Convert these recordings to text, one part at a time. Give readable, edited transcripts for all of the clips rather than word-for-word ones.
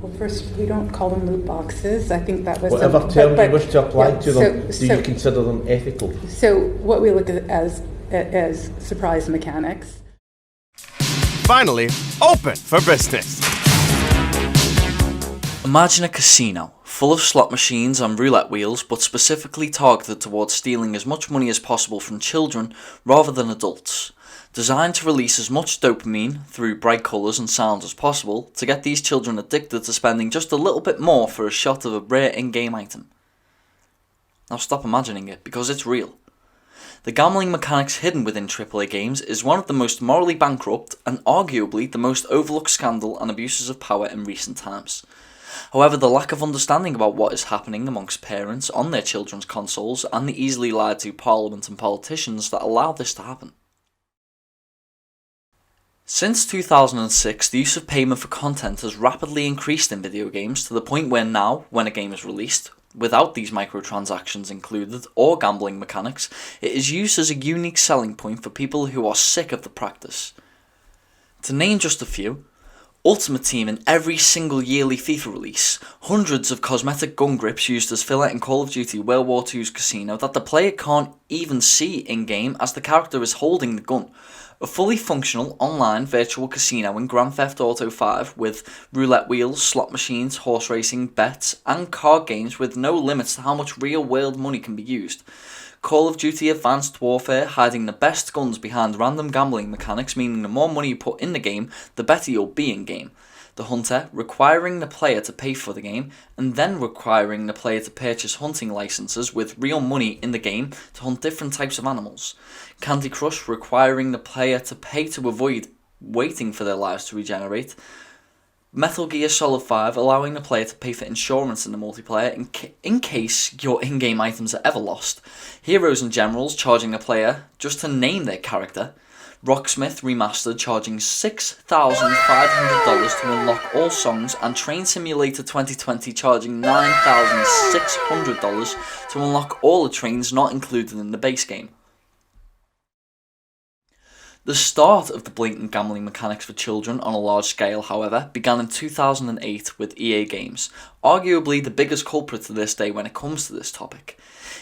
Well, first, we don't call them loot boxes. I think that was whatever term you wish to apply to them. Do you consider them ethical? So what we look at as surprise mechanics. Finally, open for business. Imagine a casino full of slot machines and roulette wheels, but specifically targeted towards stealing as much money as possible from children rather than adults. Designed to release as much dopamine through bright colours and sounds as possible to get these children addicted to spending just a little bit more for a shot of a rare in-game item. Now stop imagining it, because it's real. The gambling mechanics hidden within AAA games is one of the most morally bankrupt and arguably the most overlooked scandal and abuses of power in recent times. However, the lack of understanding about what is happening amongst parents on their children's consoles and the easily lied to parliament and politicians that allow this to happen. Since 2006, the use of payment for content has rapidly increased in video games to the point where now, when a game is released, without these microtransactions included or gambling mechanics, it is used as a unique selling point for people who are sick of the practice. To name just a few, Ultimate Team in every single yearly FIFA release, hundreds of cosmetic gun grips used as filler in Call of Duty World War II's casino that the player can't even see in-game as the character is holding the gun. A fully functional online virtual casino in Grand Theft Auto 5 with roulette wheels, slot machines, horse racing, bets, and card games with no limits to how much real-world money can be used. Call of Duty Advanced Warfare hiding the best guns behind random gambling mechanics, meaning the more money you put in the game, the better you'll be in game. The Hunter requiring the player to pay for the game, and then requiring the player to purchase hunting licenses with real money in the game to hunt different types of animals. Candy Crush requiring the player to pay to avoid waiting for their lives to regenerate. Metal Gear Solid 5 allowing the player to pay for insurance in the multiplayer in case your in-game items are ever lost. Heroes and Generals charging the player just to name their character. Rocksmith Remastered charging $6,500 to unlock all songs, and Train Simulator 2020 charging $9,600 to unlock all the trains not included in the base game. The start of the blatant gambling mechanics for children on a large scale, however, began in 2008 with EA Games, arguably the biggest culprit to this day when it comes to this topic.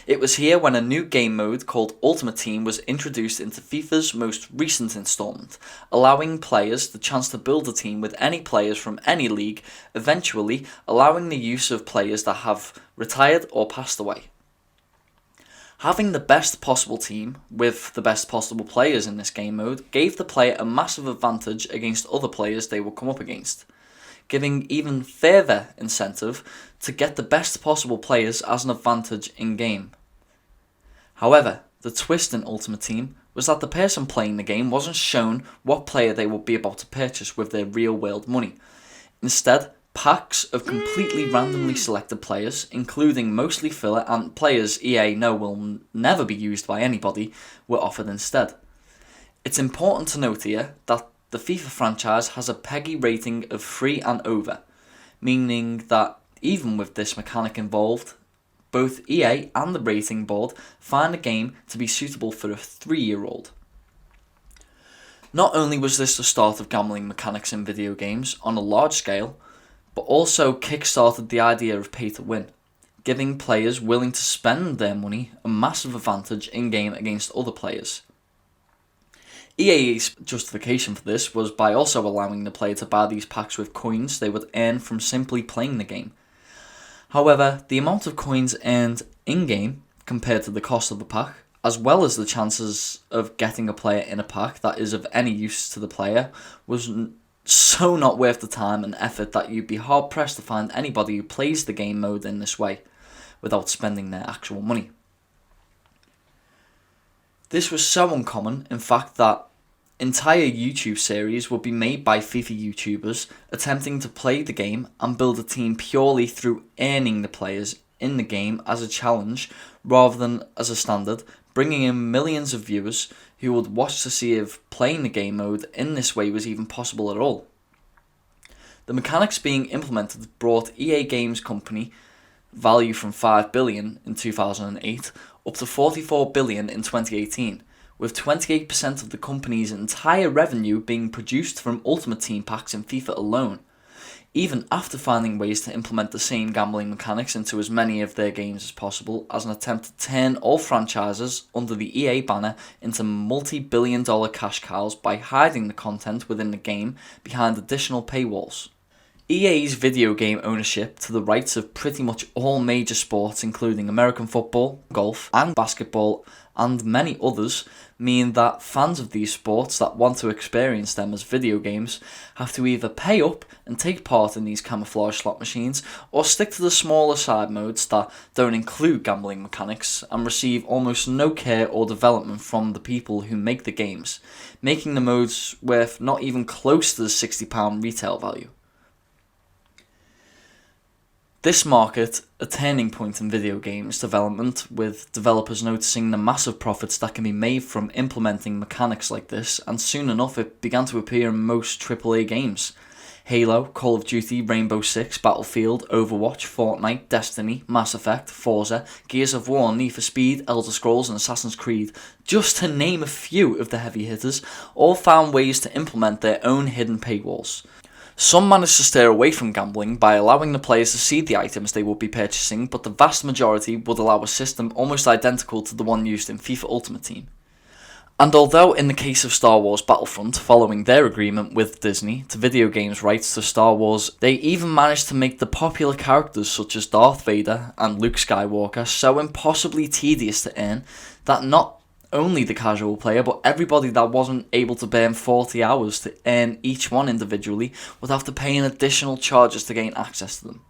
It was here when a new game mode called Ultimate Team was introduced into FIFA's most recent installment, allowing players the chance to build a team with any players from any league, eventually allowing the use of players that have retired or passed away. Having the best possible team with the best possible players in this game mode gave the player a massive advantage against other players they would come up against, giving even further incentive to get the best possible players as an advantage in game. However, the twist in Ultimate Team was that the person playing the game wasn't shown what player they would be about to purchase with their real world money. Instead, packs of completely randomly selected players, including mostly filler and players EA know will never be used by anybody, were offered instead. It's important to note here that the FIFA franchise has a PEGI rating of 3 and over, meaning that even with this mechanic involved, both EA and the rating board find the game to be suitable for a 3-year-old. Not only was this the start of gambling mechanics in video games on a large scale, but also kick-started the idea of pay to win, giving players willing to spend their money a massive advantage in-game against other players. EA's justification for this was by also allowing the player to buy these packs with coins they would earn from simply playing the game. However, the amount of coins earned in-game compared to the cost of the pack, as well as the chances of getting a player in a pack that is of any use to the player, was so not worth the time and effort that you'd be hard pressed to find anybody who plays the game mode in this way without spending their actual money. This was so uncommon, in fact, that entire YouTube series would be made by FIFA YouTubers attempting to play the game and build a team purely through earning the players in the game as a challenge rather than as a standard, bringing in millions of viewers who would watch to see if playing the game mode in this way was even possible at all. The mechanics being implemented brought EA Games Company value from $5 billion in 2008 up to $44 billion in 2018, with 28% of the company's entire revenue being produced from Ultimate Team packs in FIFA alone. even after finding ways to implement the same gambling mechanics into as many of their games as possible, as an attempt to turn all franchises under the EA banner into multi-billion-dollar cash cows by hiding the content within the game behind additional paywalls. EA's video game ownership to the rights of pretty much all major sports, including American football, golf, and basketball, and many others, mean that fans of these sports that want to experience them as video games have to either pay up and take part in these camouflage slot machines, or stick to the smaller side modes that don't include gambling mechanics and receive almost no care or development from the people who make the games, making the modes worth not even close to the £60 retail value. This marked a turning point in video games development, with developers noticing the massive profits that can be made from implementing mechanics like this, and soon enough it began to appear in most AAA games. Halo, Call of Duty, Rainbow Six, Battlefield, Overwatch, Fortnite, Destiny, Mass Effect, Forza, Gears of War, Need for Speed, Elder Scrolls and Assassin's Creed, just to name a few of the heavy hitters, all found ways to implement their own hidden paywalls. Some managed to steer away from gambling by allowing the players to see the items they would be purchasing, but the vast majority would allow a system almost identical to the one used in FIFA Ultimate Team. And although in the case of Star Wars Battlefront, following their agreement with Disney to video games rights to Star Wars, they even managed to make the popular characters such as Darth Vader and Luke Skywalker so impossibly tedious to earn that not only the casual player, but everybody that wasn't able to burn 40 hours to earn each one individually would have to pay in additional charges to gain access to them.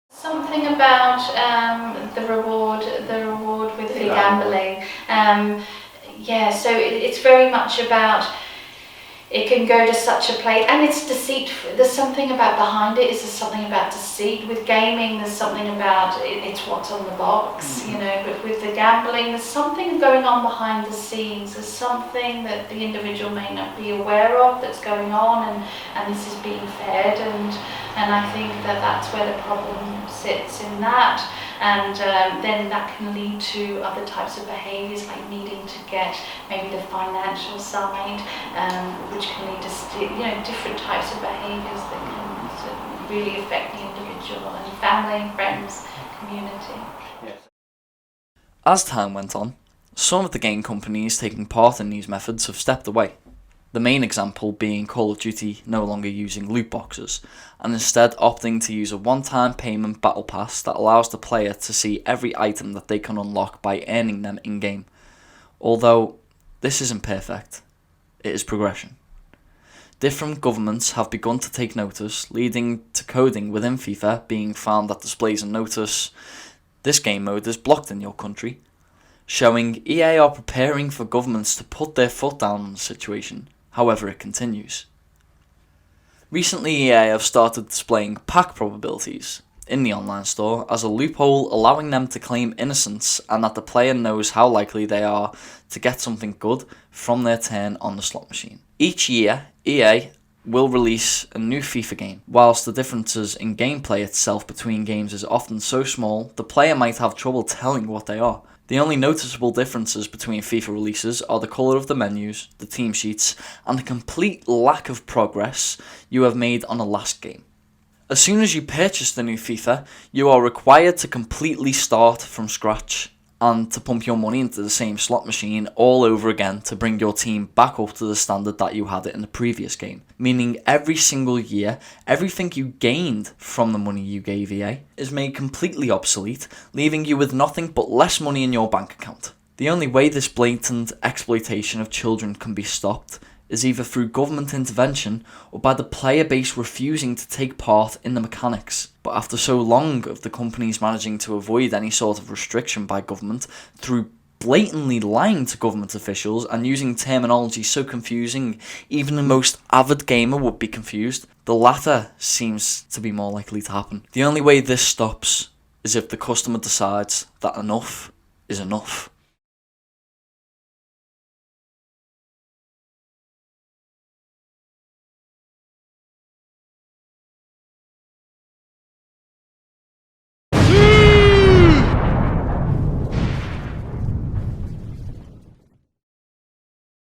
Something about the reward with the gambling. So it's very much about, it can go to such a place, and it's deceit. There's something about behind it. There's something about deceit with gaming. There's something about it's what's on the box, But with the gambling, there's something going on behind the scenes. There's something that the individual may not be aware of that's going on, and this is being fed, and I think that's where the problem sits in that. And then that can lead to other types of behaviours, like needing to get maybe the financial side, which can lead to different types of behaviours that can really affect the individual and family, friends, community. As time went on, some of the game companies taking part in these methods have stepped away. The main example being Call of Duty no longer using loot boxes, and instead opting to use a one-time payment battle pass that allows the player to see every item that they can unlock by earning them in-game. Although this isn't perfect, it is progression. Different governments have begun to take notice, leading to coding within FIFA being found that displays a notice, "This game mode is blocked in your country," showing EA are preparing for governments to put their foot down on the situation. However, it continues. Recently, EA have started displaying pack probabilities in the online store as a loophole, allowing them to claim innocence and that the player knows how likely they are to get something good from their turn on the slot machine. Each year, EA will release a new FIFA game. Whilst the differences in gameplay itself between games is often so small, the player might have trouble telling what they are. The only noticeable differences between FIFA releases are the colour of the menus, the team sheets, and the complete lack of progress you have made on the last game. As soon as you purchase the new FIFA, you are required to completely start from scratch and to pump your money into the same slot machine all over again to bring your team back up to the standard that you had it in the previous game. Meaning every single year, everything you gained from the money you gave EA is made completely obsolete, leaving you with nothing but less money in your bank account. The only way this blatant exploitation of children can be stopped is either through government intervention or by the player base refusing to take part in the mechanics. But after so long of the companies managing to avoid any sort of restriction by government through blatantly lying to government officials and using terminology so confusing even the most avid gamer would be confused, the latter seems to be more likely to happen. The only way this stops is if the customer decides that enough is enough.